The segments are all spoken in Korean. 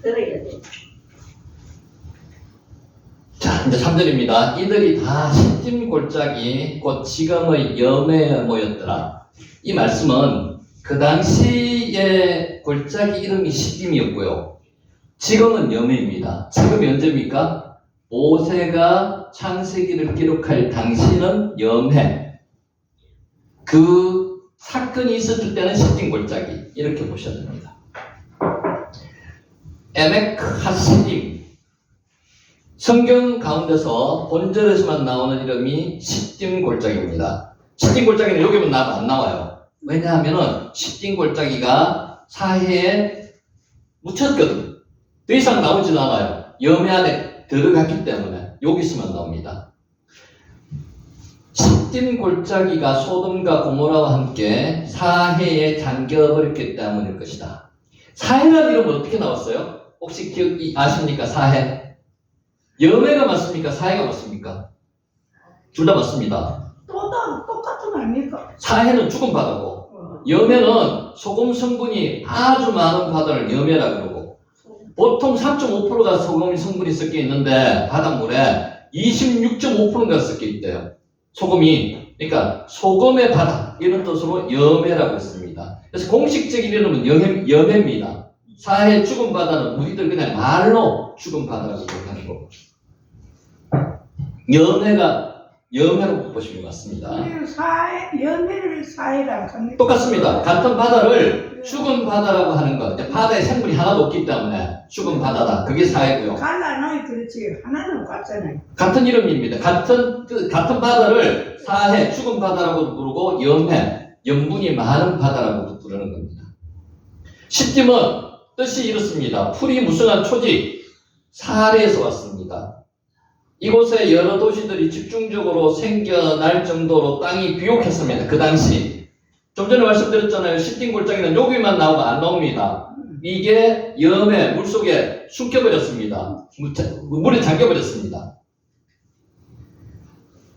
그래야 돼. 자, 이제 3절입니다. 이들이 다 시딤 골짜기 곧 지금의 염에 모였더라. 이 말씀은 그 당시의 골짜기 이름이 시딤이었고요. 지금은 염해입니다. 지금이 언제입니까? 모세가 창세기를 기록할 당시는 염해. 그 사건이 있었을 때는 시딤 골짜기. 이렇게 보셔야 됩니다. 에메크 하시딤. 성경 가운데서 본절에서만 나오는 이름이 시딤 골짜기입니다. 시딤 골짜기는 여기만 안 나와요. 왜냐하면은 시딤 골짜기가 사해에 묻혔거든. 더 이상 나오지는 않아요. 염해 안에 들어갔기 때문에 여기서만 나옵니다. 시딤 골짜기가 소돔과 고모라와 함께 사해에 잠겨버렸기 때문일 것이다. 사해라는 이름은 어떻게 나왔어요? 혹시 기억이 아십니까? 사해. 염해가 맞습니까? 사해가 맞습니까? 둘 다 맞습니다. 똑같은 거 아닙니까? 사해는 죽은 바다고, 염해는 소금 성분이 아주 많은 바다를 염해라 그러고, 보통 3.5%가 소금 성분이 섞여 있는데 바닷물에 26.5%가 섞여 있대요. 소금이. 그러니까 소금의 바다 이런 뜻으로 염해라고 했습니다. 그래서 공식적인 이름은 염해입니다. 사해 죽은 바다는 우리들 그냥 말로 죽은 바다라고 하는 거고, 염해로 보시면 맞습니다. 연애를 사해라고 합니다. 똑같습니다. 같은 바다를 죽은 바다라고 하는 거. 바다에 생물이 하나도 없기 때문에 죽은 바다다. 그게 사해고요. 갈라놓이 그렇지. 하나는 같잖아요. 같은 이름입니다. 같은 바다를 사해, 죽은 바다라고 부르고 염해, 염분이 많은 바다라고 부르는 겁니다. 시딤은 뜻이 이렇습니다. 풀이 무성한 초지, 사해에서 왔습니다. 이곳에 여러 도시들이 집중적으로 생겨날 정도로 땅이 비옥했습니다. 그 당시. 좀 전에 말씀드렸잖아요. 시딤 골짜기는 여기만 나오고 안 나옵니다. 이게 염해, 물속에 숨겨버렸습니다. 물에 잠겨버렸습니다.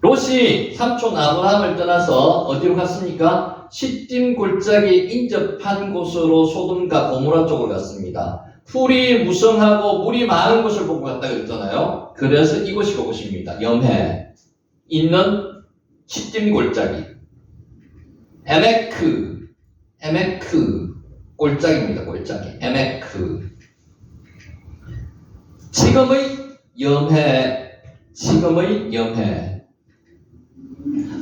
롯이 삼촌 아브라함을 떠나서 어디로 갔습니까? 시딤 골짜기에 인접한 곳으로 소돔과 고모라 쪽으로 갔습니다. 풀이 무성하고 물이 많은 곳을 보고 갔다 그랬잖아요. 그래서 이곳이 그곳입니다. 염해 있는 시딤 골짜기. 에메크 골짜기입니다. 골짜기. 에메크. 지금의 염해.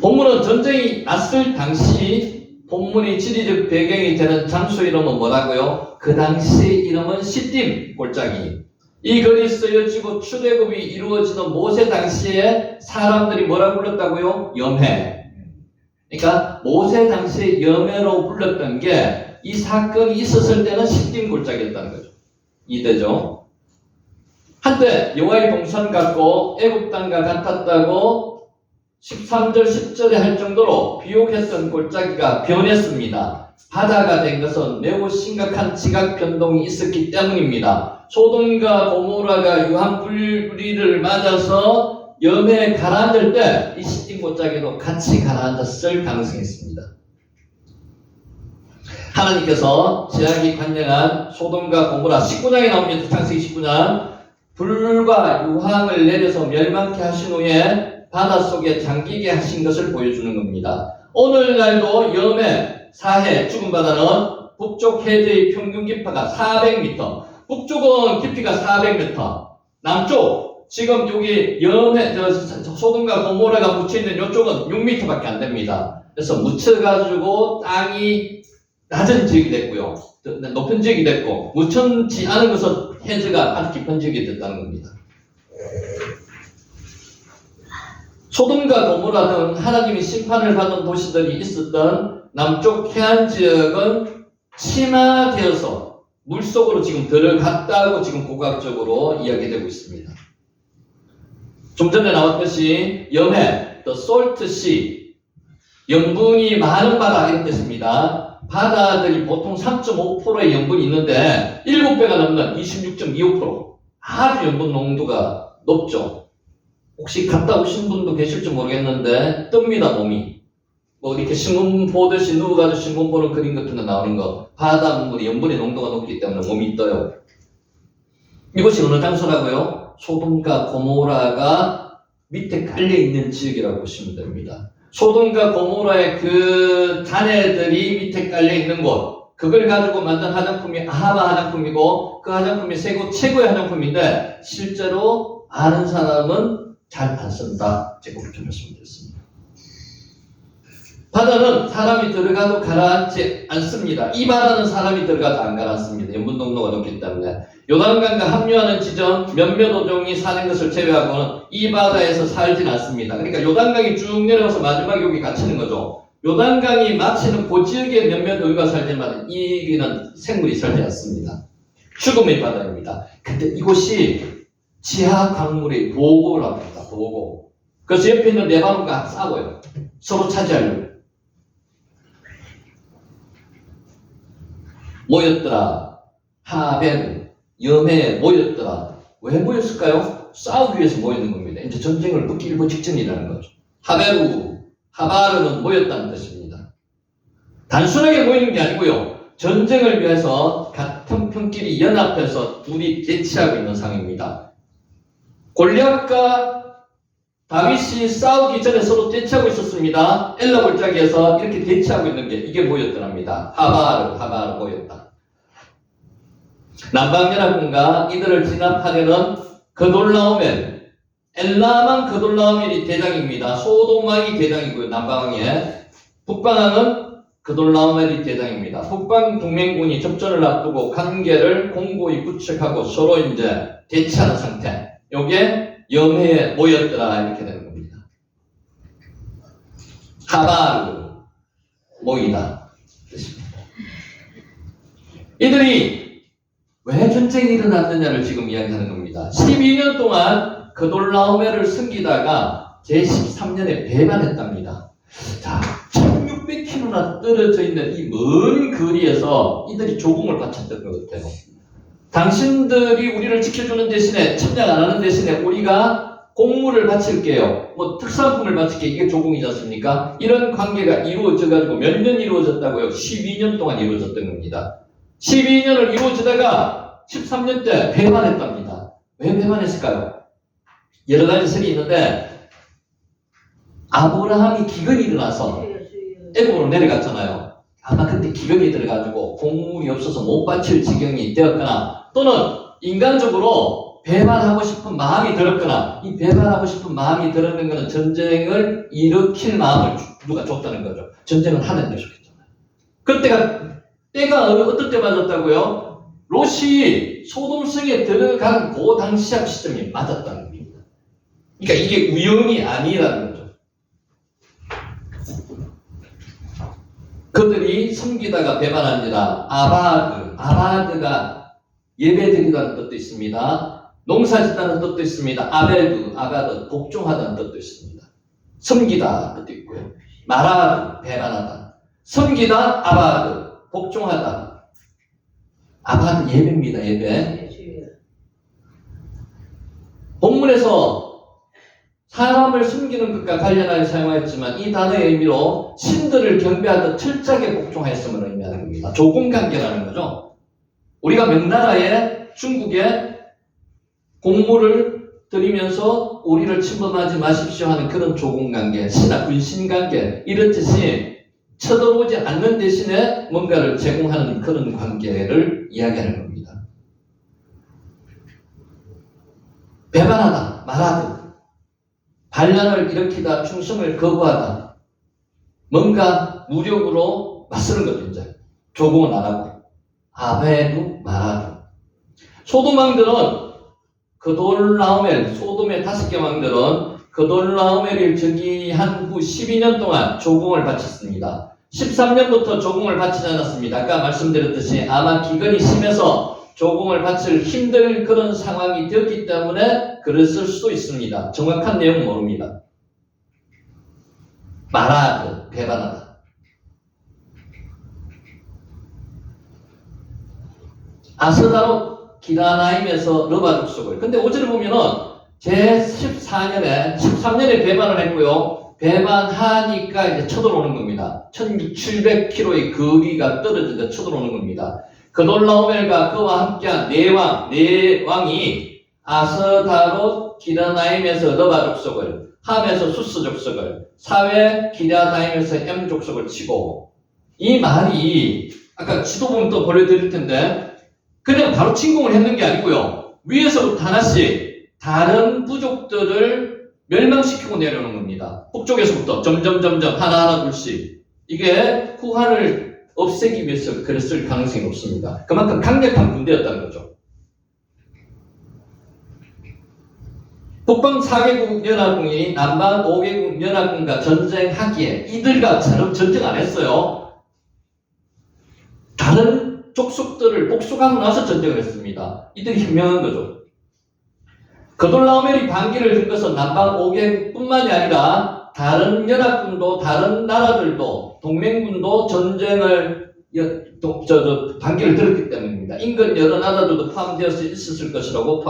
본문은 전쟁이 났을 당시 본문의 지리적 배경이 되는 장소 이름은 뭐라고요? 그 당시 이름은 시딤 골짜기. 이 글이 쓰여지고 출애굽이 이루어지던 모세 당시에 사람들이 뭐라고 불렀다고요? 염해. 그러니까 모세 당시에 염해로 불렀던 게 이 사건이 있었을 때는 시딤 골짜기였다는 거죠. 이해되죠? 한때 여호와의 동산 같고 애굽 땅과 같았다고 13절 10절에 할 정도로 비옥했던 골짜기가 변했습니다. 바다가 된 것은 매우 심각한 지각 변동이 있었기 때문입니다. 소돔과 고모라가 유황불리를 맞아서 염해에 가라앉을 때 이 시딤 골짜기도 같이 가라앉았을 가능성이 있습니다. 하나님께서 제약이 관영한 소돔과 고모라 19장에 나옵니다. 창세기 19장. 불과 유황을 내려서 멸망케 하신 후에 바닷속에 잠기게 하신 것을 보여주는 겁니다. 오늘날도 염해, 사해, 죽은 바다는 북쪽 해저의 평균 깊이가 400m, 북쪽은 깊이가 400m, 남쪽, 지금 여기 염해, 소돔과 고모라가 묻혀있는 이쪽은 6m밖에 안 됩니다. 그래서 묻혀가지고 땅이 낮은 지역이 됐고요. 높은 지역이 됐고, 묻혀지 않은 것은 해저가 아주 깊은 지역이 됐다는 겁니다. 소돔과 고모라 등 하나님이 심판을 받은 도시들이 있었던 남쪽 해안 지역은 침하되어서 물속으로 지금 들어갔다고 지금 고각적으로 이야기되고 있습니다. 좀 전에 나왔듯이 염해, the salt sea, 염분이 많은 바다 이런 뜻입니다. 바다들이 보통 3.5%의 염분이 있는데 7배가 넘는 26.25%, 아주 염분 농도가 높죠. 혹시 갔다 오신 분도 계실지 모르겠는데 뜹니다, 몸이. 뭐 이렇게 신문 보듯이 누워가지고 신문 보는 그림 같은 거 나오는 거. 바닷물이 염분의 농도가 높기 때문에 몸이 떠요. 이곳이 어느 장소라고요? 소돔과 고모라가 밑에 깔려있는 지역이라고 보시면 됩니다. 소돔과 고모라의 그 잔해들이 밑에 깔려있는 곳, 그걸 가지고 만든 화장품이 아하마 화장품이고 그 화장품이 세계 최고의 화장품인데 실제로 아는 사람은 잘 안 쓴다. 제가 그렇게 말씀드렸습니다. 바다는 사람이 들어가도 가라앉지 않습니다. 이 바다는 사람이 들어가도 안 가라앉습니다. 염분 농도가 높기 때문에. 요단강과 합류하는 지점 몇몇 어종이 사는 것을 제외하고는 이 바다에서 살진 않습니다. 그러니까 요단강이 쭉 내려와서 마지막에 여기 갇히는 거죠. 요단강이 마치는 그 지역에 몇몇 어류가 살지만 이는 생물이 살지 않습니다. 죽음의 바다입니다. 근데 이곳이 지하 광물의 보고를 합니다. 보고. 그래서 옆에 있는 레바논과 싸워요. 서로 차지하려고. 모였더라. 하벨, 염해에 모였더라. 왜 모였을까요? 싸우기 위해서 모이는 겁니다. 이제 전쟁을 묻기 일보 직전이라는 거죠. 하베루, 하바르는 모였다는 뜻입니다. 단순하게 모이는 게 아니고요. 전쟁을 위해서 같은 편끼리 연합해서 둘이 대치하고 있는 상황입니다. 골리앗과 다윗이 싸우기 전에 서로 대치하고 있었습니다. 엘라 골짜기에서 이렇게 대치하고 있는 게 이게 모였더랍니다. 하바르 모였다. 남방연합군과 이들을 진압하려는 그돌라오멜, 엘라만 그돌라오멜이 대장입니다. 소돔왕이 대장이고요. 남방왕에. 북방왕은 그돌라오멜이 대장입니다. 북방 동맹군이 접전을 앞두고 관계를 공고히 구축하고 서로 이제 대치하는 상태. 요게 염해에 모였더라 이렇게 되는 겁니다. 하바르 모이다 뜻입니다. 이들이 왜 전쟁이 일어났느냐를 지금 이야기하는 겁니다. 12년 동안 그돌라오멜을 숨기다가 제13년에 배반했답니다. 자, 1600km나 떨어져 있는 이 먼 거리에서 이들이 조공을 바쳤던 것 같아요. 당신들이 우리를 지켜주는 대신에 침략 안 하는 대신에 우리가 공물을 바칠게요. 뭐 특산품을 바칠게 이게 조공이지 않습니까? 이런 관계가 이루어져가지고 몇 년 이루어졌다고요? 12년 동안 이루어졌던 겁니다. 12년을 이루어지다가 13년 때 배반했답니다. 왜 배반했을까요? 여러 가지 설이 있는데 아브라함이 기근이 일어나서 애굽으로 내려갔잖아요. 아마 그때 기근이 들어가지고 곡물이 없어서 못 바칠 지경이 되었거나 또는 인간적으로 배반하고 싶은 마음이 들었거나 이 배반하고 싶은 마음이 들었는 것은 전쟁을 일으킬 마음을 누가 줬다는 거죠. 전쟁은 하나님이 줬겠잖아요. 때가 어떤 때 맞았다고요? 롯이 소돔성에 들어간 그 당시약 시점이 맞았다는 겁니다. 그러니까 이게 우연이 아니라는 거죠. 그들이 섬기다가 배반하니라. 아바드가 예배드리다는 뜻도 있습니다. 농사짓다는 뜻도 있습니다. 아가드, 복종하다는 뜻도 있습니다. 섬기다 뜻도 있고요. 마라드, 배반하다. 섬기다, 아바드, 복종하다. 아바드 예배입니다. 예배. 본문에서 사람을 숨기는 것과 관련하여 사용하였지만 이 단어의 의미로 신들을 경배하듯 철저하게 복종하였음을 의미하는 겁니다. 조공관계라는 거죠. 우리가 명나라에 중국에 공물을 드리면서 우리를 침범하지 마십시오 하는 그런 조공관계, 신하 군신관계 이렇듯이 쳐들어오지 않는 대신에 뭔가를 제공하는 그런 관계를 이야기하는 겁니다. 배반하다, 말하듯 반란을 일으키다, 충성을 거부하다, 뭔가 무력으로 맞서는 거죠. 이제 조공은 안 하고 아베도 말하도. 소돔왕들은 그돌라오멜, 소돔의 5개 왕들은 그돌라오멜을 즉위한 후 12년 동안 조공을 바쳤습니다. 13년부터 조공을 바치지 않았습니다. 아까 말씀드렸듯이 아마 기근이 심해서 조공을 바칠 힘들 그런 상황이 되었기 때문에 그랬을 수도 있습니다. 정확한 내용은 모릅니다. 말하고 배반하다. 아스다롯 기라나임에서 러바 족속을. 근데 5절을 보면은 제14년에 13년에 배반을 했고요. 배반하니까 이제 쳐들어오는 겁니다. 1700km의 거리가 떨어지다 쳐들어오는 겁니다. 그돌라오멜과 그와 함께한 네 왕이 아스다롯 기라나임에서 너바 족속을, 함에서 수스 족속을, 사회 기라나임에서 엠 족속을 치고, 이 말이 아까 지도 보면 또 보여드릴 텐데 그냥 바로 침공을 했는 게 아니고요. 위에서부터 하나씩 다른 부족들을 멸망시키고 내려오는 겁니다. 북쪽에서부터 점점 하나하나 둘씩. 이게 후한을 없애기 위해서 그랬을 가능성이 높습니다. 그만큼 강력한 군대였다는 거죠. 북방 4개국 연합군이 남방 5개국 연합군과 전쟁하기에 이들과처럼 전쟁 안 했어요. 다른 족속들을 복속하고 나서 전쟁을 했습니다. 이들이 현명한 거죠. 그돌라오멜이 반기를 든 것은 남방 5개국뿐만이 아니라 다른 연합군도 다른 나라들도 동맹군도 전쟁을 반기를 들었기 때문입니다. 인근 여러 나라들도 포함되어서 있었을 것이라고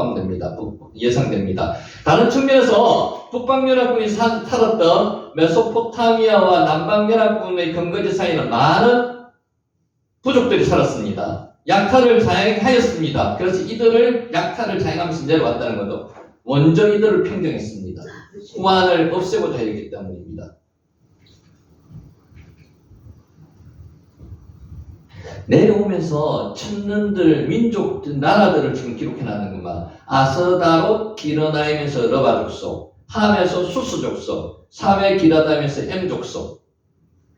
예상됩니다. 다른 측면에서 북방연합군이 살았던 메소포타미아와 남방연합군의 근거지 사이에는 많은 부족들이 살았습니다. 약탈을 자행하였습니다. 그래서 이들을 약탈을 자행하면서 내려왔다는 거죠. 원정 이들을 평정했습니다. 후한을 없애고자 했기 때문입니다. 내려오면서 천년들, 민족들, 나라들을 지금 기록해놨는 것만 아스다롯 기르나임에서 러바 족속, 함에서 수스 족속, 사회 기라다임에서 엠 족속.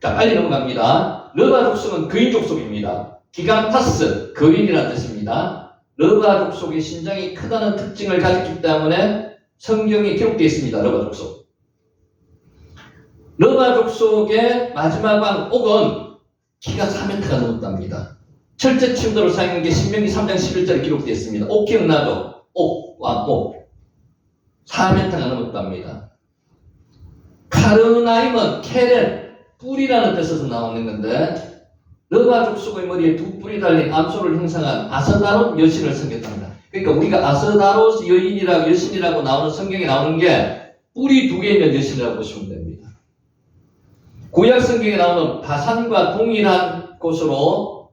자, 빨리 넘어갑니다. 러바 족속은 그인 족속입니다. 기간타스, 거인이라는 뜻입니다. 러바 족속의 신장이 크다는 특징을 가졌기 때문에 성경에 기록되어 있습니다. 러바 족속. 러바 족속의 마지막 왕 옥은 키가 4m가 넘었답니다. 철제 침도를 사용한 게 신명기 3장 11절에 기록되어 있습니다. 옥 기억나죠? 왕 옥. 4m가 넘었답니다. 카르나임은 케렌, 뿔이라는 뜻에서 나오는 건데, 러바 족속의 머리에 두 뿔이 달린 암소를 형상한 아스다롯 여신을 섬겼답니다. 그러니까 우리가 아스다롯 여신이라고 나오는 성경에 나오는 게 뿔이 두 개 있는 여신이라고 보시면 됩니다. 구약 성경에 나오는 바산과 동일한 곳으로,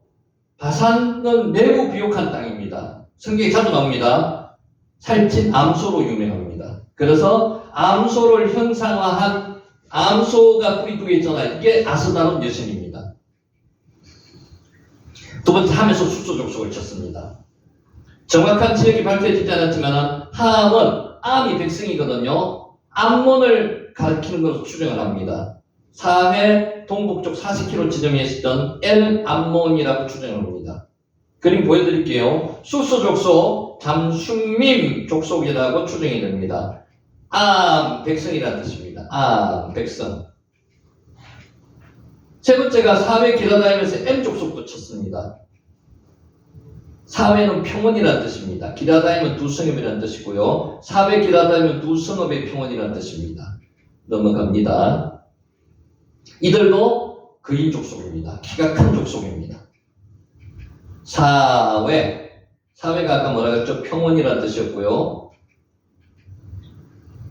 바산은 매우 비옥한 땅입니다. 성경에 자주 나옵니다. 살찐 암소로 유명합니다. 그래서 암소를 형상화한 암소가 뿔이 두 개 있잖아요. 이게 아스다롯 여신입니다. 두 번째, 함에서 수소 족속을 쳤습니다. 정확한 지역이 밝혀지지 않았지만 함은 암이 백성이거든요. 암몬을 가리키는 것으로 추정을 합니다. 사회 동북쪽 40km 지점에 있었던 엘 암몬이라고 추정을 합니다. 그림 보여드릴게요. 수소 족속, 잠슌밈 족속이라고 추정이 됩니다. 암, 백성이라는 뜻입니다. 암, 백성. 세 번째가 사회 기라다임에서 M 족속도 쳤습니다. 사회는 평원이라는 뜻입니다. 기라다임은 두 성읍이라는 뜻이고요. 사회 기라다임은 두 성읍의 평원이라는 뜻입니다. 넘어갑니다. 이들도 그인 족속입니다. 키가 큰 족속입니다. 사회가 아까 뭐라 그랬죠? 평원이라는 뜻이었고요.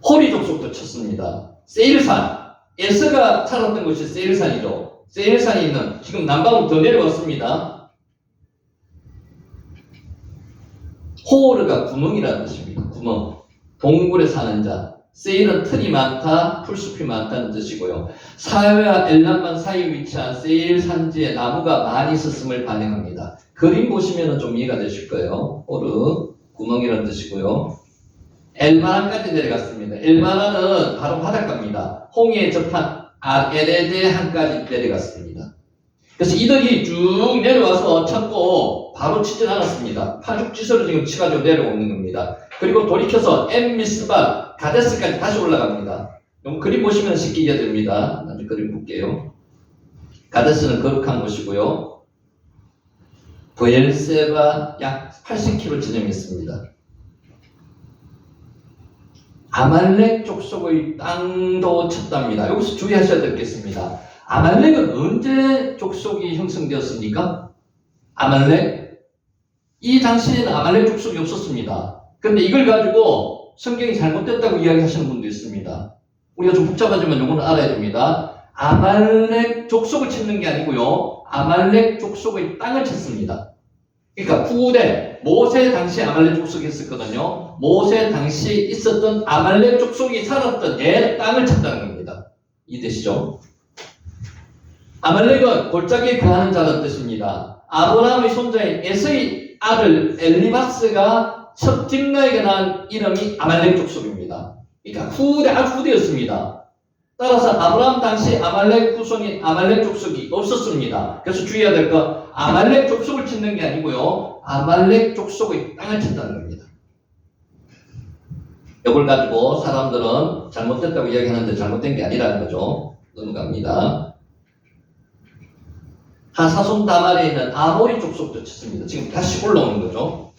호리 족속도 쳤습니다. 세일산, 에스가 살았던 곳이 세일산이죠. 세일산이 있는, 지금 남방으로 더 내려왔습니다. 호르가 구멍이라는 뜻입니다. 구멍. 동굴에 사는 자. 세일은 틀이 많다, 풀숲이 많다는 뜻이고요. 사회와 엘람만 사이에 위치한 세일 산지에 나무가 많이 있었음을 반영합니다. 그림 보시면 좀 이해가 되실 거예요. 호르, 구멍이라는 뜻이고요. 엘마나까지 내려갔습니다. 엘마나는 바로 바닷가입니다. 홍해에 접한 에레데항까지 내려갔습니다. 그래서 이들이 쭉 내려와서 참고 바로 치진 않았습니다. 파죽지서를 지금 치가지고 내려오는 겁니다. 그리고 돌이켜서 엠미스바, 가데스까지 다시 올라갑니다. 그림 보시면 쉽게 이해됩니다. 나중에 그림 볼게요. 가데스는 거룩한 곳이고요. 브엘세바 약 80km 지점이 있습니다. 아말렉 족속의 땅도 쳤답니다. 여기서 주의하셔야 되겠습니다. 아말렉은 언제 족속이 형성되었습니까? 아말렉? 이 당시에는 아말렉 족속이 없었습니다. 그런데 이걸 가지고 성경이 잘못됐다고 이야기하시는 분도 있습니다. 우리가 좀 복잡하지만 요거는 알아야 됩니다. 아말렉 족속을 찾는 게 아니고요. 아말렉 족속의 땅을 찾습니다. 그러니까 후대 모세 당시 아말렉 족속이 있었거든요. 모세 당시 있었던 아말렉 족속이 살았던 옛 땅을 찾다는 겁니다. 이해되시죠? 아말렉은 골짜기에 거하는 자라는 뜻입니다. 아브라함의 손자인 에서의 아들 엘리바스가 첫 딥나에게 낳은 이름이 아말렉 족속입니다. 그러니까 후대, 아주 후대였습니다. 따라서 아브라함 당시 아말렉 후손인 아말렉 족속이 없었습니다. 그래서 주의해야 될 거, 아말렉 족속을 찾는 게 아니고요. 아말렉 족속의 땅을 찾다는 겁니다. 이걸 가지고 사람들은 잘못됐다고 이야기하는데 잘못된 게 아니라는 거죠. 넘어갑니다. 하사손 다말에 있는 아모리 족속도 찾습니다. 지금 다시 올라오는 거죠.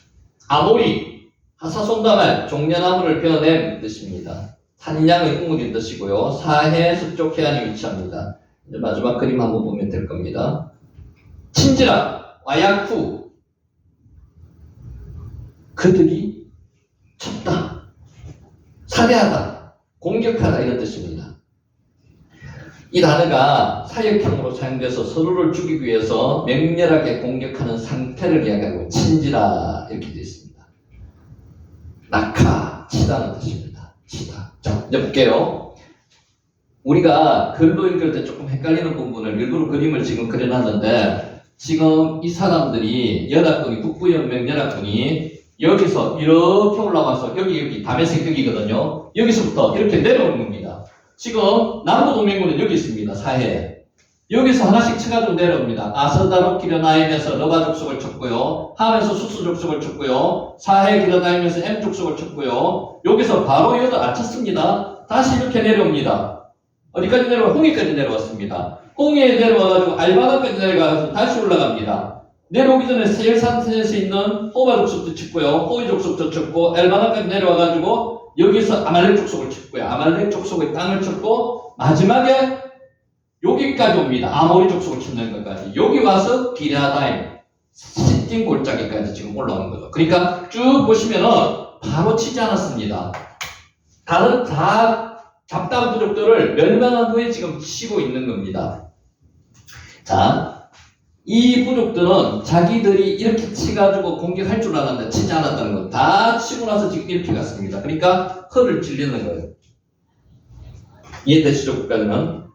아모리, 하사손 다말, 종려나무를 베어낸 뜻입니다. 산양의 우물인 뜻이고요. 사해 서쪽 해안에 위치합니다. 이제 마지막 그림 한번 보면 될 겁니다. 친지라, 와야쿠, 그들이 쳤다, 살해하다, 공격하다 이런 뜻입니다. 이 단어가 사역형으로 사용돼서 서로를 죽이기 위해서 맹렬하게 공격하는 상태를 이야기하고 친지라 이렇게 되어 있습니다. 낙하, 치다는 뜻입니다. 치다. 자, 이제 볼게요. 우리가 글로 읽을 때 조금 헷갈리는 부분을 일부러 그림을 지금 그려놨는데 지금 이 사람들이 연합군이 북부연맹 연합군이 여기서 이렇게 올라와서 여기 다메섹 여기거든요. 여기서부터 이렇게 내려오는 겁니다. 지금 남부동맹군은 여기 있습니다. 사해. 여기서 하나씩 쳐가지고 내려옵니다. 아스다로 기려나임에서 러바 족속을 쳤고요. 함에서 수스 족속을 쳤고요. 사해 기려나임에서 M 족속을 쳤고요. 여기서 바로 여기도 안 쳤습니다. 다시 이렇게 내려옵니다. 어디까지 내려와? 홍해까지 내려왔습니다. 홍해에 내려와가지고 알바다까지 내려가서 다시 올라갑니다. 내려오기 전에 세일산에서 있는 호바 족속도 쳤고요. 호이 족속도 쳤고 알바다까지 내려와가지고 여기서 아말렉 족속을 쳤고요. 아말렉 족속의 땅을 쳤고 마지막에 여기까지 옵니다. 아모리 족속을 치는 것까지. 여기 와서 기랴다임, 시딤 골짜기까지 지금 올라오는 거죠. 그러니까 쭉 보시면은 바로 치지 않았습니다. 다른 다 잡다한 부족들을 멸망한 후에 지금 치고 있는 겁니다. 자, 이 부족들은 자기들이 이렇게 치가지고 공격할 줄 알았는데 치지 않았다는 거. 다 치고 나서 지금 이렇게 갔습니다. 그러니까 허를 찔리는 거예요. 이해되시죠? 끝까지는?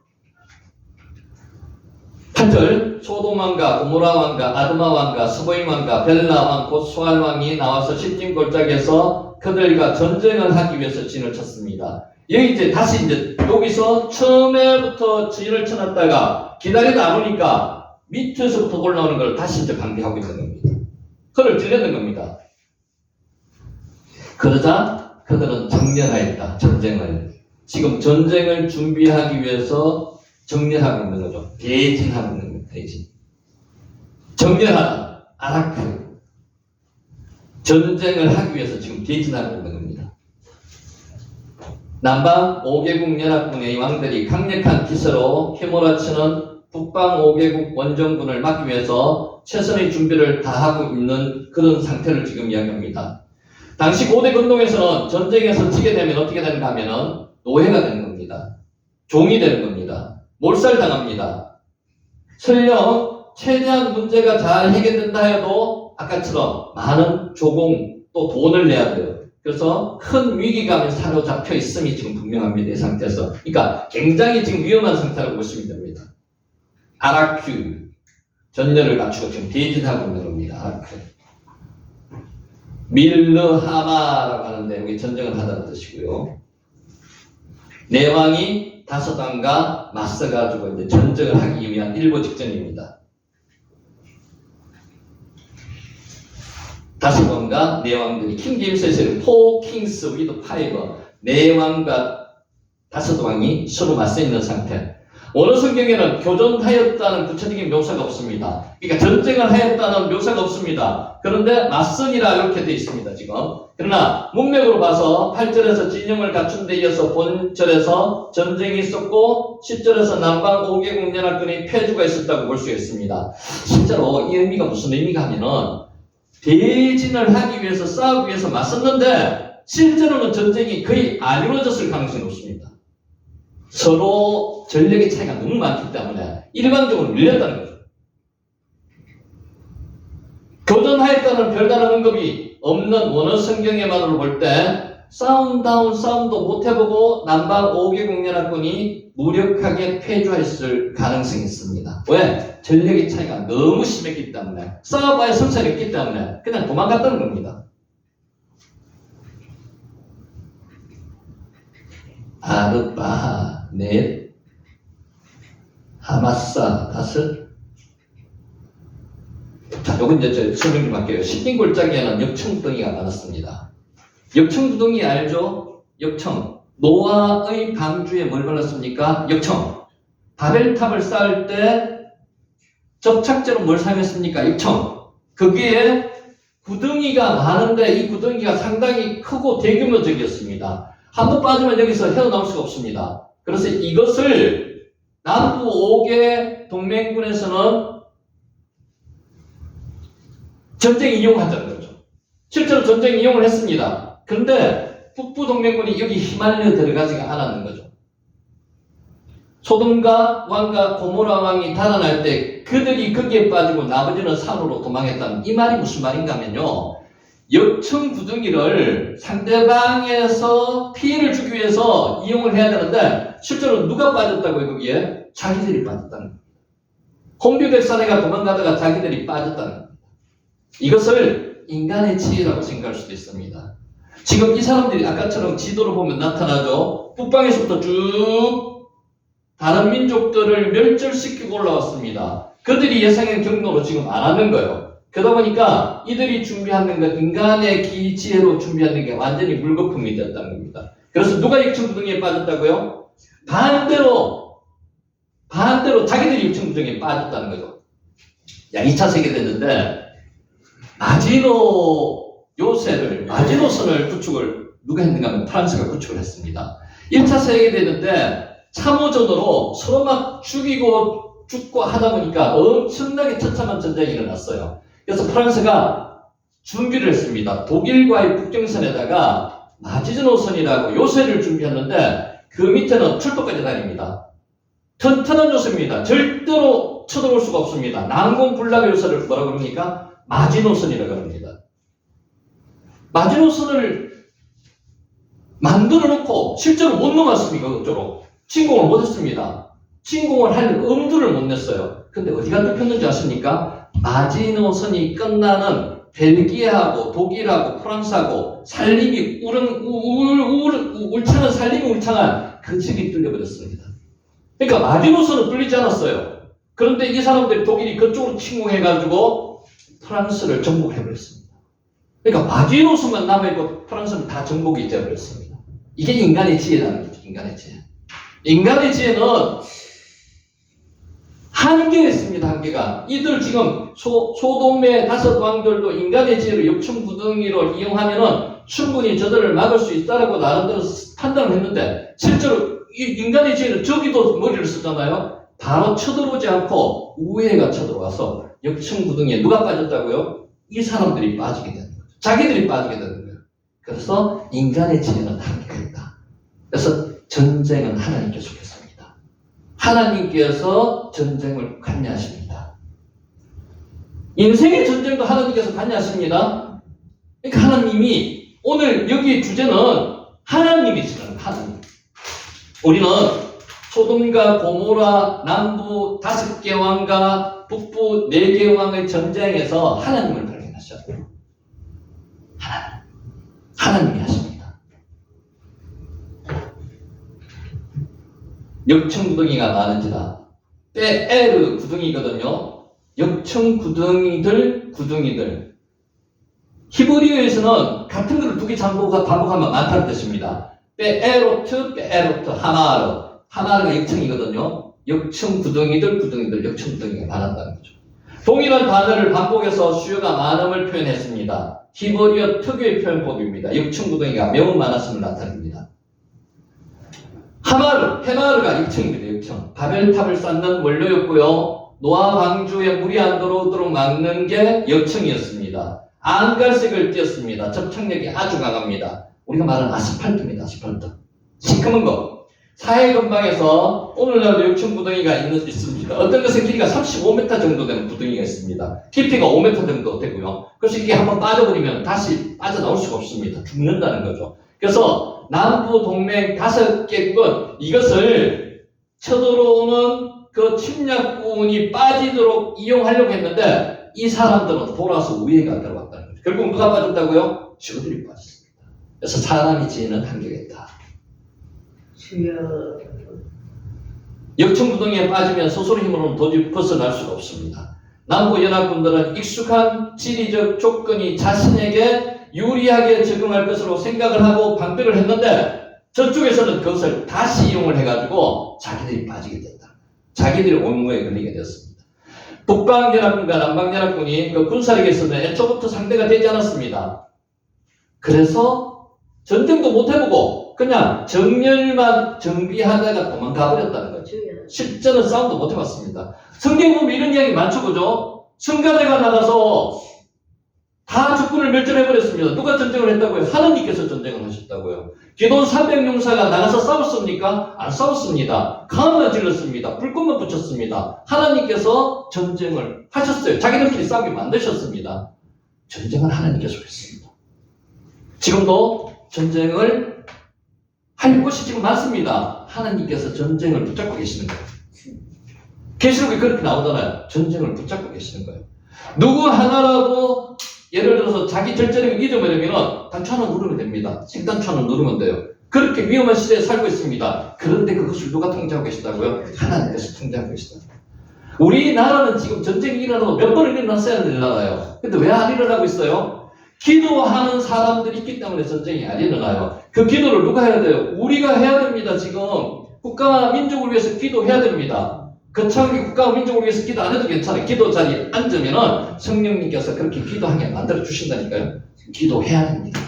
8절 소돔왕과 고모라 왕과 아드마 왕과 스보임 왕과 벨라 왕 곧 소알 왕이 나와서 시딤 골짜기에서 그들과 전쟁을 하기 위해서 진을 쳤습니다. 여기 이제 다시 이제 여기서 처음에부터 진을 쳐놨다가 기다리다 안 오니까 밑에서부터 올라오는 걸 다시 이제 방비하고 있는 겁니다. 그를 찔려는 겁니다. 그러자 그들은 정렬하였다. 전쟁을. 지금 전쟁을 준비하기 위해서 정렬하고 있는 거죠. 대진하고 있는 겁니다. 대진. 정렬하다. 아라크. 전쟁을 하기 위해서 지금 대진하고 있는 겁니다. 남방 5개국 연합군의 왕들이 강력한 기세로 휘몰아치는 북방 5개국 원정군을 막기 위해서 최선의 준비를 다하고 있는 그런 상태를 지금 이야기합니다. 당시 고대 근동에서는 전쟁에서 지게 되면 어떻게 되는가 하면은 노예가 되는 겁니다. 종이 되는 겁니다. 몰살당합니다. 설령 최대한 문제가 잘 해결된다 해도 아까처럼 많은 조공 또 돈을 내야 돼요. 그래서 큰 위기감에 사로잡혀 있음이 지금 분명합니다. 이 상태에서. 그러니까 굉장히 지금 위험한 상태라고 보시면 됩니다. 아라큐 전열을 갖추고 지금 대진하고 있는 겁니다. 아라큐. 밀르하마라고 하는데 여기 전쟁을 하다는 뜻이고요. 네 왕이 다섯 왕과 맞서가지고 이제 전쟁을 하기 위한 일보 직전입니다. 다섯 왕과 네 왕들이 킹제임스에서는 4 kings with 5 네 왕과 다섯 왕이 서로 맞서 있는 상태. 어느 성경에는 교전하였다는 구체적인 묘사가 없습니다. 그러니까 전쟁을 하였다는 묘사가 없습니다. 그런데 맞선이라 이렇게 되어 있습니다. 지금. 그러나 문맥으로 봐서 8절에서 진영을 갖춘 데 이어서 본절에서 전쟁이 있었고 10절에서 남방 5개국 연합군의 패주가 있었다고 볼 수가 있습니다. 실제로 이 의미가 무슨 의미가 하면은 대진을 하기 위해서 싸우기 위해서 맞섰는데 실제로는 전쟁이 거의 안 이루어졌을 가능성이 높습니다. 서로 전력의 차이가 너무 많기 때문에 일방적으로 밀렸다는 거죠. 교전하였다는 별다른 언급이 없는 원어 성경에만으로 볼 때 싸움다운 싸움도 못해보고 남방 5개국 연합군이 무력하게 패주했을 가능성이 있습니다. 왜? 전력의 차이가 너무 심했기 때문에, 싸워봐야 성찰이 없기 때문에 그냥 도망갔다는 겁니다. 아르바하 넷, 하마사 다섯. 자, 요건 이제 설명 좀 할게요. 십딩골짜기에는 역청구덩이가 많았습니다. 역청구덩이 알죠? 역청. 노아의 방주에 뭘 발랐습니까? 역청. 바벨탑을 쌓을 때 접착제로 뭘 사용했습니까? 역청. 거기에 구덩이가 많은데 이 구덩이가 상당히 크고 대규모적이었습니다. 한번 빠지면 여기서 헤어나올 수가 없습니다. 그래서 이것을 남부 5개 동맹군에서는 전쟁 이용하자는 거죠. 실제로 전쟁 이용을 했습니다. 그런데 북부 동맹군이 여기 휘말려 들어가지가 않았는 거죠. 소돔과 왕과 고모라 왕이 달아날 때 그들이 거기에 빠지고 나머지는 산으로 도망했다는, 이 말이 무슨 말인가 하면요, 역청 구덩이를 상대방에서 피해를 주기 위해서 이용을 해야 되는데 실제로 누가 빠졌다고요? 거기에 자기들이 빠졌다는 겁니다. 홍비백산해가 도망가다가 자기들이 빠졌다는 겁니다. 이것을 인간의 지혜라고 생각할 수도 있습니다. 지금 이 사람들이 아까처럼 지도를 보면 나타나죠. 북방에서부터 쭉 다른 민족들을 멸절시키고 올라왔습니다. 그들이 예상한 경로로 지금 안 하는 거예요. 그러다 보니까 이들이 준비하는 것, 인간의 지혜로 준비하는 게 완전히 물거품이 됐다는 겁니다. 그래서 누가 역청구덩이에 빠졌다고요? 반대로 자기들이 역청구덩이에 빠졌다는 거죠. 야, 2차 세계대전인데 마지노선을 구축을 누가 했는가 하면 프랑스가 구축을 했습니다. 1차 세계대전 때 참호전으로 서로 막 죽고 하다 보니까 엄청나게 처참한 전쟁이 일어났어요. 그래서 프랑스가 준비를 했습니다. 독일과의 국경선에다가 마지노선이라고 요새를 준비했는데 그 밑에는 출도까지 다닙니다. 튼튼한 요새입니다. 절대로 쳐들어올 수가 없습니다. 난공불락의 요새를 뭐라고 그럽니까? 마지노선이라고 합니다. 마지노선을 만들어 놓고 실제로 못 넘었습니까? 그쪽으로 침공을 못 했습니다. 침공을 할 엄두를 못 냈어요. 근데 어디가 뚫혔는지 아십니까? 마지노선이 끝나는 벨기에하고 독일하고 프랑스하고 살림이 울창한 살림이 울창한 그 지역이 뚫려버렸습니다. 그러니까 마지노선은 뚫리지 않았어요. 그런데 이 사람들이 독일이 그쪽으로 침공해가지고 프랑스를 정복해버렸습니다. 그러니까 마지노선만 남아있고 프랑스는 다 정복이 되어버렸습니다. 이게 인간의 지혜라는 거죠. 인간의 지혜. 인간의 지혜는 한계가 있습니다. 한계가. 이들 지금 소돔의 5 왕들도 인간의 지혜를 역청구덩이로 이용하면은 충분히 저들을 막을 수 있다라고 나름대로 판단을 했는데 실제로 이 인간의 지혜는 저기도 머리를 쓰잖아요. 바로 쳐들어오지 않고 우회가 쳐들어와서 역청구덩이에 누가 빠졌다고요? 이 사람들이 빠지게 되는 거죠. 자기들이 빠지게 되는 거예요. 그래서 인간의 지혜는 한계가 있다. 그래서 전쟁은 하나님께 속했습니다. 하나님께서 전쟁을 관여하십니다. 인생의 전쟁도 하나님께서 관여하십니다. 그러니까 하나님이 오늘 여기 주제는 하나님이시라는 하나님. 우리는 소돔과 고모라 남부 5개 왕과 북부 4개 왕의 전쟁에서 하나님을 발견하셨어요. 하나님이 하십니다. 역청구덩이가 많은지라 빼에르 구덩이거든요. 역청구덩이들 히브리어에서는 같은 것을 2개 반복하면 많다는 뜻입니다. 빼에로트 하마르가 역청이거든요. 역청구덩이들 역청구덩이가 많았다는 거죠. 동일한 단어를 반복해서 수요가 많음을 표현했습니다. 히브리어 특유의 표현법입니다. 역청구덩이가 매우 많았음을 나타냅니다. 헤마르가 역청입니다. 역청. 바벨탑을 쌓는 원료였고요. 노아 방주에 물이 안 들어오도록 막는 게 역청이었습니다. 안갈색을 띄었습니다. 접착력이 아주 강합니다. 우리가 말하는 아스팔트입니다. 아스팔트. 시커먼 거. 사해 근방에서 오늘날도 역청부덩이가 있습니다. 어떤 것은 길이가 35m 정도 되는 부덩이가 있습니다. 깊이가 5m 정도 되고요. 그래서 이게 한번 빠져버리면 다시 빠져나올 수가 없습니다. 죽는다는 거죠. 그래서 남부 동맹 5개국은 이것을 쳐들어오는 그 침략군이 빠지도록 이용하려고 했는데 이 사람들은 돌아서 우회가 들어갔다는 거죠. 결국 누가 빠졌다고요? 저들이 빠졌습니다. 그래서 사람이 지혜는 한계가 있다. 주여. 역청부동에 빠지면 스스로 힘으로는 도저히 벗어날 수가 없습니다. 남부연합군들은 익숙한 지리적 조건이 자신에게 유리하게 적용할 것으로 생각을 하고 방비를 했는데 저쪽에서는 그것을 다시 이용을 해가지고 자기들이 빠지게 됐다. 자기들이 올무에 걸리게 되었습니다. 북방연합군과 남방연합군이 그 군사력에서는 애초부터 상대가 되지 않았습니다. 그래서 전쟁도 못 해보고 그냥 정렬만 정비하다가 도망가 버렸다는 거죠. 실제는 싸움도 못 해봤습니다. 성경 보면 이런 이야기 많죠, 그죠? 성가대가 나가서 다 적군을 멸절해버렸습니다. 누가 전쟁을 했다고요? 하나님께서 전쟁을 하셨다고요. 기도원 300용사가 나가서 싸웠습니까? 안 싸웠습니다. 강함만 질렀습니다. 불꽃만 붙였습니다. 하나님께서 전쟁을 하셨어요. 자기들끼리 싸우게 만드셨습니다. 전쟁을 하나님께서 했습니다. 지금도 전쟁을 할 곳이 지금 많습니다. 하나님께서 전쟁을 붙잡고 계시는 거예요. 계시록에 그렇게 나오잖아요. 전쟁을 붙잡고 계시는 거예요. 누구 하나라도 예를 들어서 자기 절제력을 잊어버리면 단추 하나 누르면 됩니다. 식단추 하나 누르면 돼요. 그렇게 위험한 시대에 살고 있습니다. 그런데 그것을 누가 통제하고 계시다고요? 하나님께서 통제하고 계시다. 우리나라는 지금 전쟁이 일어나도 몇 번을 일어났어야 일어나요. 근데 왜 안 일어나고 있어요? 기도하는 사람들이 있기 때문에 전쟁이 안 일어나요. 그 기도를 누가 해야 돼요? 우리가 해야 됩니다. 지금 국가와 민족을 위해서 기도해야 됩니다. 거창하게 국가와 민족을 위해서 기도 안 해도 괜찮아요. 기도 자리에 앉으면은 성령님께서 그렇게 기도하게 만들어 주신다니까요. 기도해야 됩니다.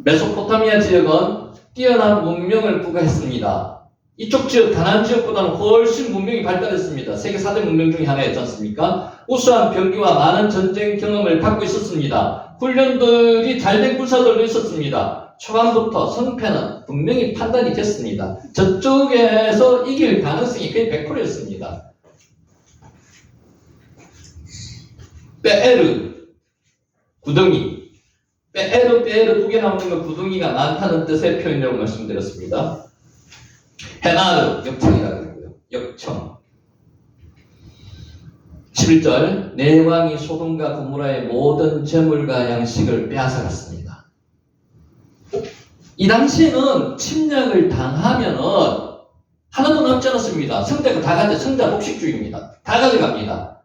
메소포타미아 지역은 뛰어난 문명을 부과했습니다. 이쪽 지역, 가나안 지역보다는 훨씬 문명이 발달했습니다. 세계 4대 문명 중에 하나였지 않습니까? 우수한 병기와 많은 전쟁 경험을 갖고 있었습니다. 훈련들이 잘된 군사들도 있었습니다. 초반부터 성패는 분명히 판단이 됐습니다. 저쪽에서 이길 가능성이 거의 100%였습니다. 빼에르, 구덩이. 빼에르 두 개 나오는 건 구덩이가 많다는 뜻의 표현이라고 말씀드렸습니다. 헤나르, 역청이라고 하고요. 역청. 11절, 내 왕이 소돔과 고모라의 모든 재물과 양식을 빼앗아갔습니다. 이 당시에는 침략을 당하면은 하나도 남지 않았습니다. 성자가 다 가져, 성자 독식주의입니다. 다 가져갑니다.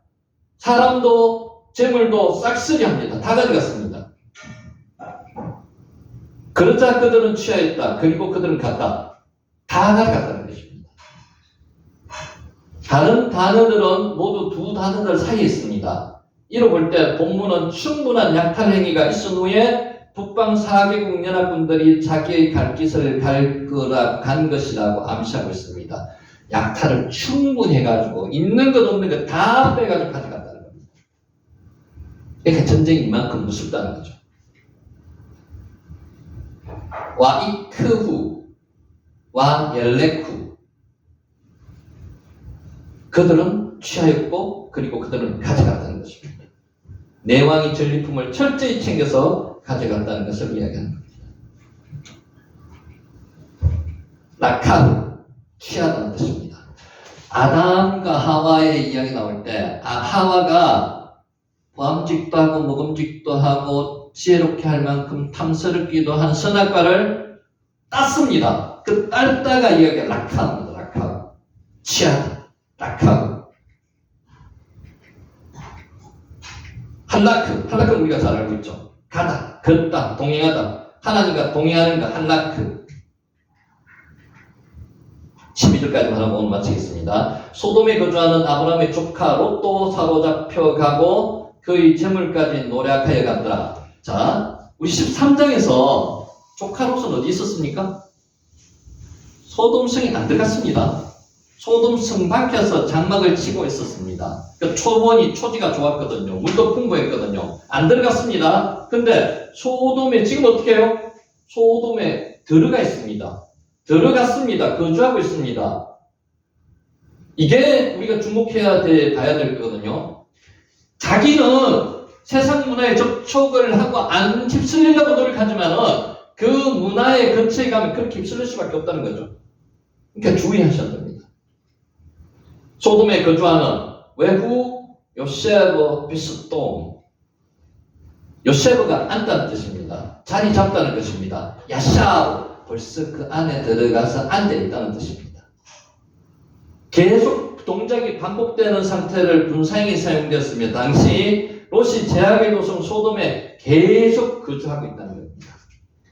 사람도 재물도 싹쓸이 합니다. 다 가져갔습니다. 그러자 그들은 취하였다. 그리고 그들은 갔다. 다 가져갔다는 것입니다. 다른 단어들은 모두 두 단어들 사이에 있습니다. 이로 볼 때 본문은 충분한 약탈 행위가 있은 후에 북방 4개국 연합군들이 자기의 갈 길을 간 것이라고 암시하고 있습니다. 약탈을 충분히 해가지고 있는 것 없는 것 다 빼가지고 가져갔다는 겁니다. 그러니까 전쟁이 이만큼 무섭다는 거죠. 와 이크후 와 옐레쿠 그들은 취하였고 그리고 그들은 가져갔다는 것입니다. 내 왕이 전리품을 철저히 챙겨서 가져갔다는 것을 이야기하는 겁니다. 라카흐 취하다는 뜻입니다. 아담과 하와의 이야기 나올 때 하와가 보암직도 하고 먹음직도 하고 지혜롭게 할 만큼 탐스럽기도 한 선악과를 땄습니다. 그 딸다가 이야기가 라카입니다. 라카. 취하다. 라카. 할라크는 우리가 잘 알고 있죠. 가다, 걷다, 동행하다. 하나님과 동행하는 거 할라크. 12절까지만 하고 오늘 마치겠습니다. 소돔에 거주하는 아브라함의 조카 롯도 사로잡혀 가고 그의 재물까지 노략하여 갔더라. 자, 우리 13장에서 조카 롯은 어디 있었습니까? 소돔성에 안 들어갔습니다. 소돔성 밖에서 장막을 치고 있었습니다. 그 초지가 좋았거든요. 물도 풍부했거든요. 안 들어갔습니다. 근데 소돔에 지금 어떻게 해요? 소돔에 들어가 있습니다. 들어갔습니다. 거주하고 있습니다. 이게 우리가 주목해야 봐야 될 거거든요. 자기는 세상 문화에 접촉을 하고 안 휩쓸리려고 노력하지만은 그 문화의 근처에 가면 그렇게 휩쓸릴 수밖에 없다는 거죠. 그러니까 주의하셔야 됩니다. 소돔에 거주하는 외부 요세브 비스돔. 요세브가 앉다는 뜻입니다. 자리 잡다는 것입니다. 야샤우, 벌써 그 안에 들어가서 앉아 있다는 뜻입니다. 계속 동작이 반복되는 상태를 분사형이 사용되었으며 당시 롯이 제약의 도성 소돔에 계속 거주하고 있다는 겁니다.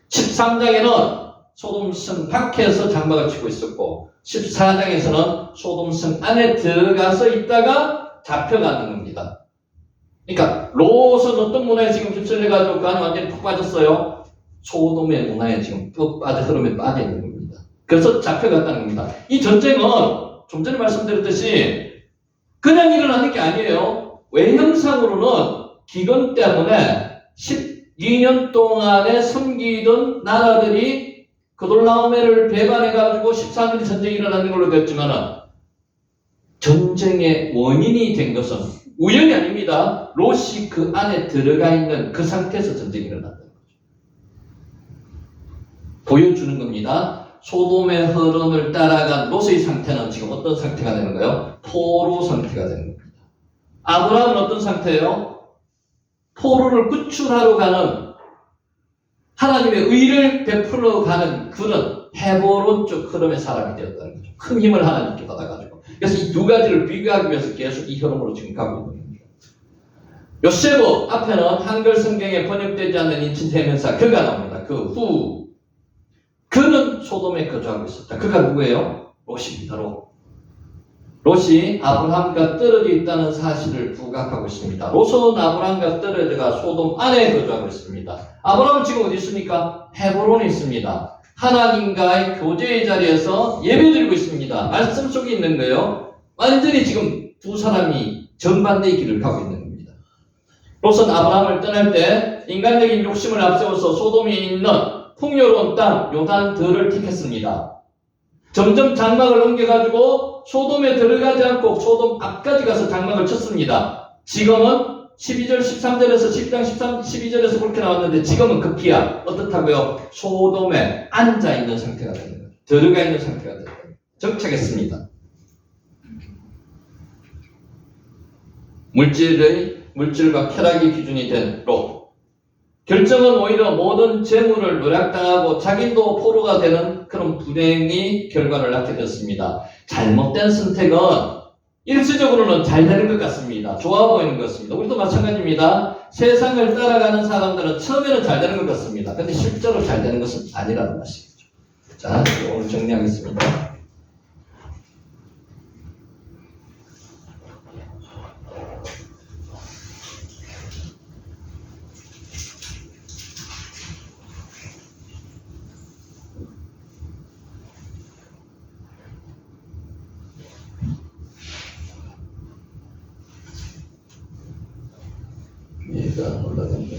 13장에는 소돔성 밖에서 장막을 치고 있었고 14장에서는 소돔성 안에 들어가서 있다가 잡혀가는 겁니다. 그러니까 롯은 어떤 문화에 지금 휩쓸려가지고 그 안에 완전히 푹 빠졌어요. 소돔의 문화에 지금 푹 빠져 흐름에 빠져 있는 겁니다. 그래서 잡혀갔다는 겁니다. 이 전쟁은 좀 전에 말씀드렸듯이 그냥 일어나는 게 아니에요. 외형상으로는 기근 때문에 12년 동안에 섬기던 나라들이 그돌라오메를 배반해가지고 13일 전쟁이 일어나는 걸로 되었지만 전쟁의 원인이 된 것은 우연이 아닙니다. 롯이 그 안에 들어가 있는 그 상태에서 전쟁이 일어났다는 거죠. 보여주는 겁니다. 소돔의 흐름을 따라간 롯의 상태는 지금 어떤 상태가 되는 거예요? 포로 상태가 되는 겁니다. 아브라함은 어떤 상태예요? 포로를 구출하러 가는 하나님의 의를 베풀러 가는 그런 헤브론 쪽 흐름의 사람이 되었다는 거죠. 큰 힘을 하나님께 받아가지고. 그래서 이 두 가지를 비교하기 위해서 계속 이 흐름으로 지금 가고 있는 겁니다. 요세브 앞에는 한글 성경에 번역되지 않는 인칭 대명사 그가 나옵니다. 그 후. 그는 소돔에 거주하고 있었다. 그가 누구예요? 롯입니다. 롯이 아브라함과 떨어져 있다는 사실을 부각하고 있습니다. 롯은 아브라함과 떨어져가 소돔 안에 거주하고 있습니다. 아브라함은 지금 어디 있습니까? 헤브론에 있습니다. 하나님과의 교제의 자리에서 예배드리고 있습니다. 말씀 속에 있는 거예요. 완전히 지금 두 사람이 정반대의 길을 가고 있는 겁니다. 롯은 아브라함을 떠날 때 인간적인 욕심을 앞세워서 소돔에 있는 풍요로운 땅 요단들을 택했습니다. 점점 장막을 옮겨가지고 소돔에 들어가지 않고 소돔 앞까지 가서 장막을 쳤습니다. 지금은 12절, 13절에서 10장 13, 12절에서 그렇게 나왔는데 지금은 급기야 어떻다고요? 소돔에 앉아있는 상태가 되는 거예요. 들어가 있는 상태가 되는 거예요. 정착했습니다. 물질과 쾌락이 기준이 된 롯. 결정은 오히려 모든 재물을 노략당하고 자기도 포로가 되는 그런 불행의 결과를 낳게 됐습니다. 잘못된 선택은 일시적으로는 잘 되는 것 같습니다. 좋아 보이는 것 같습니다. 우리도 마찬가지입니다. 세상을 따라가는 사람들은 처음에는 잘 되는 것 같습니다. 근데 실제로 잘 되는 것은 아니라는 말이죠. 자, 오늘 정리하겠습니다. 얘가 올라간다.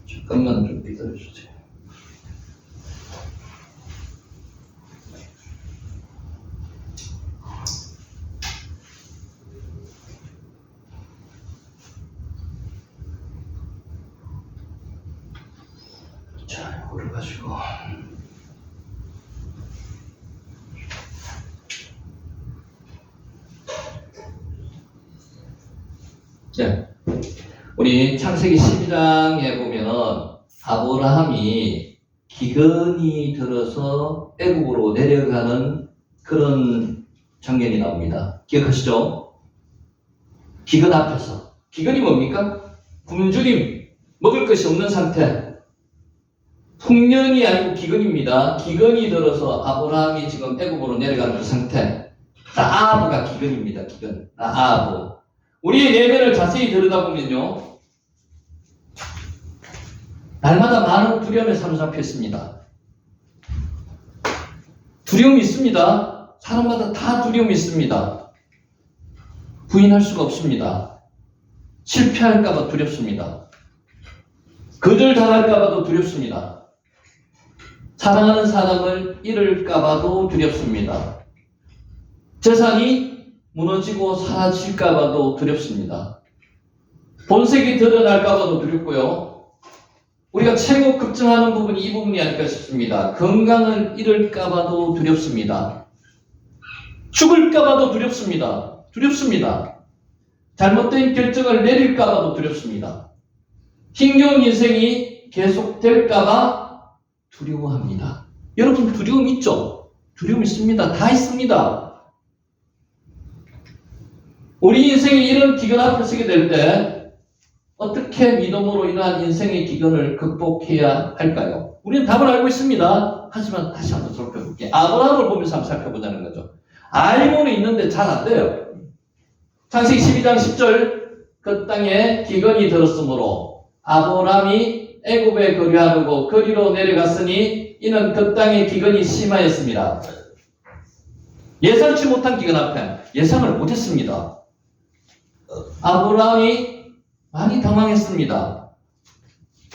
잠깐만 좀 기다려주세요. 자, 이거를 가지고 네. 우리 창세기 12장에 보면은 아브라함이 기근이 들어서 애국으로 내려가는 그런 장면이 나옵니다. 기억하시죠? 기근 앞에서. 기근이 뭡니까? 굶주림, 먹을 것이 없는 상태. 풍년이 아니고 기근입니다. 기근이 들어서 아브라함이 지금 애국으로 내려가는 그 상태. 라아브가 기근입니다. 기근. 라아브. 우리의 내면을 자세히 들여다보면요. 날마다 많은 두려움에 사로잡혀 있습니다. 두려움이 있습니다. 사람마다 다 두려움이 있습니다. 부인할 수가 없습니다. 실패할까봐 두렵습니다. 거절당할까봐도 두렵습니다. 사랑하는 사람을 잃을까봐도 두렵습니다. 재산이 무너지고 사라질까봐도 두렵습니다. 본색이 드러날까봐도 두렵고요. 우리가 최고 걱정하는 부분이 이 부분이 아닐까 싶습니다. 건강을 잃을까봐도 두렵습니다. 죽을까봐도 두렵습니다. 두렵습니다. 잘못된 결정을 내릴까봐도 두렵습니다. 힘겨운 인생이 계속될까봐 두려워합니다. 여러분 두려움 있죠? 두려움 있습니다. 다 있습니다. 우리 인생이 이런 기근 앞에 서게 될 때 어떻게 믿음으로 이러한 인생의 기근을 극복해야 할까요? 우리는 답을 알고 있습니다. 하지만 다시 한번 살펴볼게요. 아브라함을 보면서 한번 살펴보자는 거죠. 알고는 있는데 잘 안 돼요. 창세기 12장 10절 그 땅에 기근이 들었으므로 아브라함이 애굽에 거류하려고 거리로 내려갔으니 이는 그 땅에 기근이 심하였습니다. 예상치 못한 기근 앞에 예상을 못했습니다. 아브라함이 많이 당황했습니다.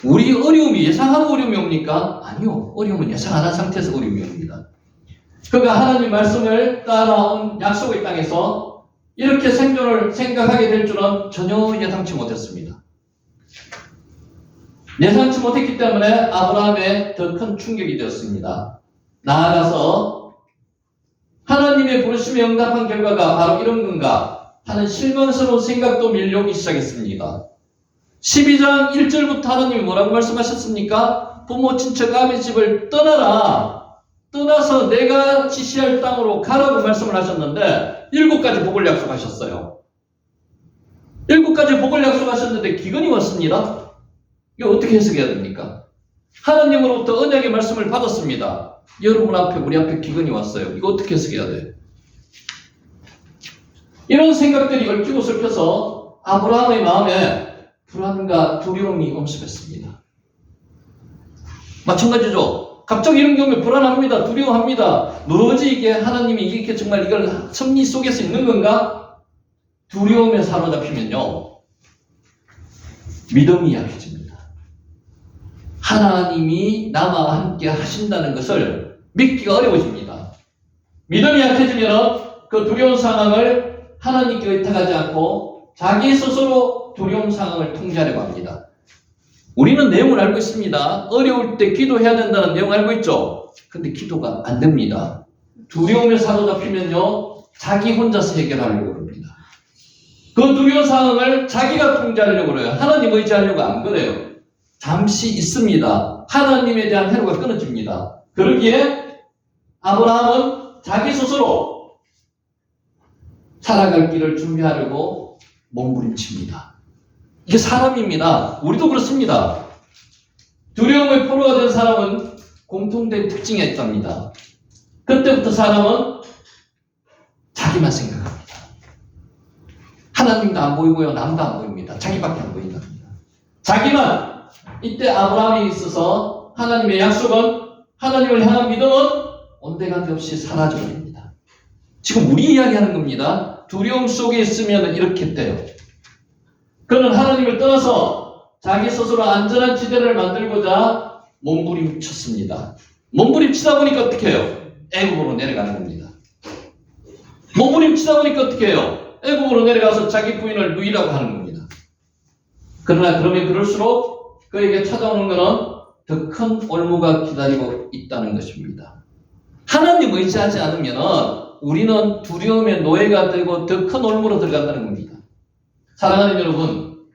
우리 어려움이 예상하고 어려움이 옵니까? 아니요. 어려움은 예상 안 한 상태에서 어려움이 옵니다. 그가 하나님 말씀을 따라온 약속의 땅에서 이렇게 생존을 생각하게 될 줄은 전혀 예상치 못했습니다. 예상치 못했기 때문에 아브라함에 더 큰 충격이 되었습니다. 나아가서 하나님의 부르심에 응답한 결과가 바로 이런 건가 하는 실망스러운 생각도 밀려오기 시작했습니다. 12장 1절부터 하나님이 뭐라고 말씀하셨습니까? 부모 친척 아비 집을 떠나라. 떠나서 내가 지시할 땅으로 가라고 말씀을 하셨는데 7가지 복을 약속하셨어요. 7가지 복을 약속하셨는데 기근이 왔습니다. 이거 어떻게 해석해야 됩니까? 하나님으로부터 언약의 말씀을 받았습니다. 여러분 앞에 우리 앞에 기근이 왔어요. 이거 어떻게 해석해야 돼? 이런 생각들이 얽히고 설켜서 아브라함의 마음에 불안과 두려움이 엄습했습니다. 마찬가지죠. 갑자기 이런 경우에 불안합니다. 두려워합니다. 뭐지 이게 하나님이 이렇게 정말 이걸 섭리 속에서 있는 건가? 두려움에 사로잡히면요. 믿음이 약해집니다. 하나님이 나와 함께 하신다는 것을 믿기가 어려워집니다. 믿음이 약해지면 그 두려운 상황을 하나님께 의탁하지 않고 자기 스스로 두려운 상황을 통제하려고 합니다. 우리는 내용을 알고 있습니다. 어려울 때 기도해야 된다는 내용 알고 있죠? 근데 기도가 안 됩니다. 두려움에 사로잡히면요, 자기 혼자서 해결하려고 합니다. 그 두려운 상황을 자기가 통제하려고 그래요. 하나님 의지하려고 안 그래요. 잠시 있습니다. 하나님에 대한 회로가 끊어집니다. 그러기에 아브라함은 자기 스스로 살아갈 길을 준비하려고 몸부림칩니다. 이게 사람입니다. 우리도 그렇습니다. 두려움의 포로가 된 사람은 공통된 특징이 있답니다. 그때부터 사람은 자기만 생각합니다. 하나님도 안 보이고요. 남도 안 보입니다. 자기밖에 안 보인답니다. 자기만. 이때 아브라함이 있어서 하나님의 약속은, 하나님을 향한 믿음은 온데간데 없이 사라져버립니다. 지금 우리 이야기하는 겁니다. 두려움 속에 있으면 이렇게 돼요. 그는 하나님을 떠나서 자기 스스로 안전한 지대를 만들고자 몸부림쳤습니다. 몸부림치다 보니까 어떻게 해요? 애굽으로 내려가는 겁니다. 몸부림치다 보니까 어떻게 해요? 애굽으로 내려가서 자기 부인을 누이라고 하는 겁니다. 그러나 그러면 그럴수록 그에게 찾아오는 것은 더 큰 올무가 기다리고 있다는 것입니다. 하나님 의지하지 않으면 우리는 두려움의 노예가 되고 더 큰 올무로 들어간다는 겁니다. 사랑하는 여러분,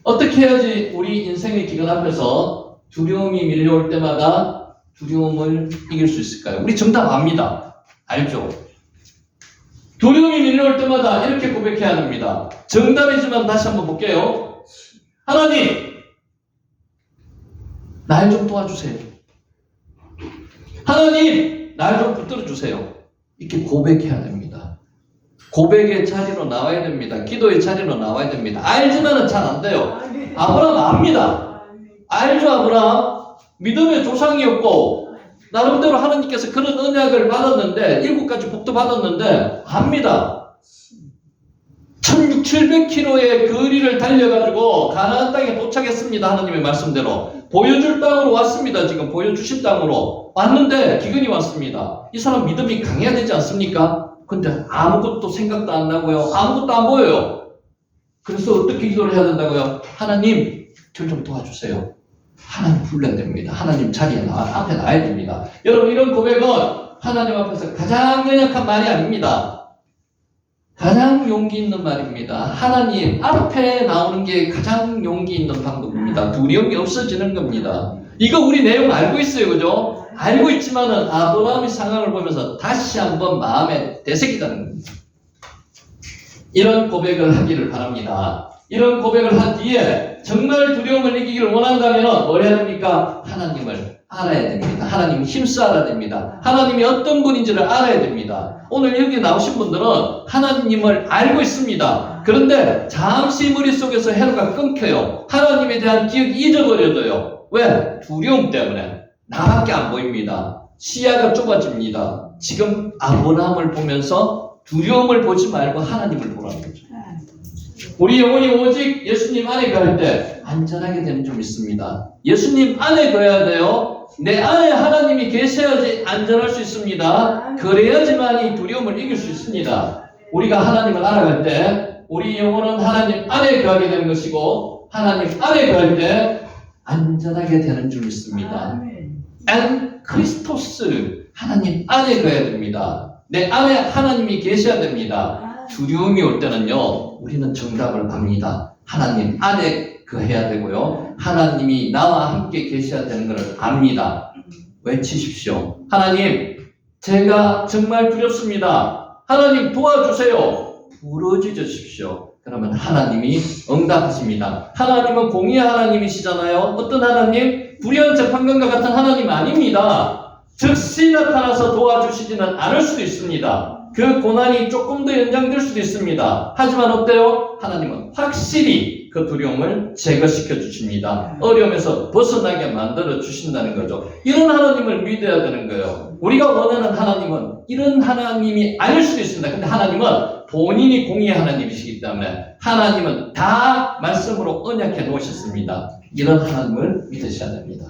어떻게 해야지 우리 인생의 기근 앞에서 두려움이 밀려올 때마다 두려움을 이길 수 있을까요? 우리 정답 압니다. 알죠? 두려움이 밀려올 때마다 이렇게 고백해야 합니다. 정답이지만 다시 한번 볼게요. 하나님, 날 좀 도와주세요. 하나님, 날 좀 붙들어 주세요. 이렇게 고백해야 됩니다. 고백의 자리로 나와야 됩니다. 기도의 자리로 나와야 됩니다. 알지만은 잘 안 돼요. 아브라함 압니다. 알죠, 아브라함? 믿음의 조상이었고 나름대로 하나님께서 그런 언약을 받았는데 7가지 복도 받았는데 압니다. 1600 700km의 거리를 달려가지고 가나안 땅에 도착했습니다. 하나님의 말씀대로. 보여줄 땅으로 왔습니다. 지금 보여주신 땅으로. 왔는데 기근이 왔습니다. 이 사람 믿음이 강해야 되지 않습니까? 근데 아무것도 생각도 안 나고요. 아무것도 안 보여요. 그래서 어떻게 기도를 해야 된다고요? 하나님, 저 좀 도와주세요. 하나님 불러야 됩니다. 하나님 자리에 앞에 나야 됩니다. 여러분, 이런 고백은 하나님 앞에서 가장 연약한 말이 아닙니다. 가장 용기 있는 말입니다. 하나님 앞에 나오는 게 가장 용기 있는 방법입니다. 두려움이 없어지는 겁니다. 이거 우리 내용 알고 있어요. 그죠? 알고 있지만은 아브라함의 상황을 보면서 다시 한번 마음에 되새기다는 겁니다. 이런 고백을 하기를 바랍니다. 이런 고백을 한 뒤에 정말 두려움을 이기기를 원한다면 뭘 해야 됩니까? 하나님을 알아야 됩니다. 하나님 힘써 알아야 됩니다. 하나님이 어떤 분인지를 알아야 됩니다. 오늘 여기 나오신 분들은 하나님을 알고 있습니다. 그런데 잠시 머릿속에서 회로가 끊겨요. 하나님에 대한 기억이 잊어버려져요. 왜? 두려움 때문에. 나밖에 안 보입니다. 시야가 좁아집니다. 지금 아브라함을 보면서 두려움을 보지 말고 하나님을 보라는 거죠. 우리 영혼이 오직 예수님 안에 갈 때 안전하게 되는 줄 믿습니다. 예수님 안에 가야 돼요. 내 안에 하나님이 계셔야지 안전할 수 있습니다. 그래야지만 이 두려움을 이길 수 있습니다. 우리가 하나님을 알아갈 때 우리 영혼은 하나님 안에 가게 되는 것이고 하나님 안에 갈 때 안전하게 되는 줄 믿습니다. 안 크리스토스 하나님 안에 가야 됩니다. 내 안에 하나님이 계셔야 됩니다. 두려움이 올 때는요, 우리는 정답을 압니다. 하나님 안에 해야 되고요. 하나님이 나와 함께 계셔야 되는 것을 압니다. 외치십시오. 하나님, 제가 정말 두렵습니다. 하나님 도와주세요. 부르짖으십시오. 그러면 하나님이 응답하십니다. 하나님은 공의의 하나님이시잖아요. 어떤 하나님? 불의한 재판관과 같은 하나님 아닙니다. 즉시 나타나서 도와주시지는 않을 수도 있습니다. 그 고난이 조금 더 연장될 수도 있습니다. 하지만 어때요? 하나님은 확실히 그 두려움을 제거시켜 주십니다. 어려움에서 벗어나게 만들어 주신다는 거죠. 이런 하나님을 믿어야 되는 거예요. 우리가 원하는 하나님은 이런 하나님이 아닐 수도 있습니다. 근데 하나님은 본인이 공의의 하나님이시기 때문에 하나님은 다 말씀으로 언약해 놓으셨습니다. 이런 하나님을 믿으셔야 됩니다.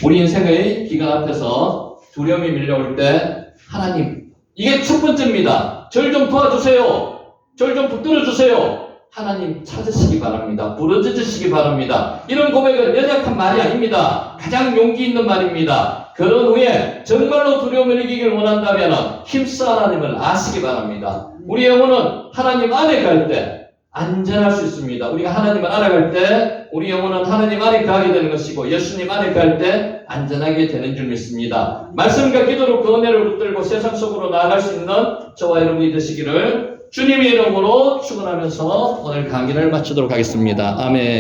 우리 인생의 기간 앞에서 두려움이 밀려올 때 하나님, 이게 첫 번째입니다. 절 좀 도와주세요. 절 좀 붙들어 주세요. 하나님 찾으시기 바랍니다. 부르짖으시기 바랍니다. 이런 고백은 연약한 말이 아닙니다. 가장 용기 있는 말입니다. 그런 후에 정말로 두려움을 이기기를 원한다면 힘써 하나님을 아시기 바랍니다. 우리 영혼은 하나님 안에 갈 때 안전할 수 있습니다. 우리가 하나님을 알아갈 때 우리 영혼은 하나님 안에 가게 되는 것이고 예수님 안에 갈 때 안전하게 되는 줄 믿습니다. 말씀과 기도로 그 은혜를 붙들고 세상 속으로 나아갈 수 있는 저와 여러분이 되시기를 주님의 이름으로 축원하면서 오늘 강의를 마치도록 하겠습니다. 아멘.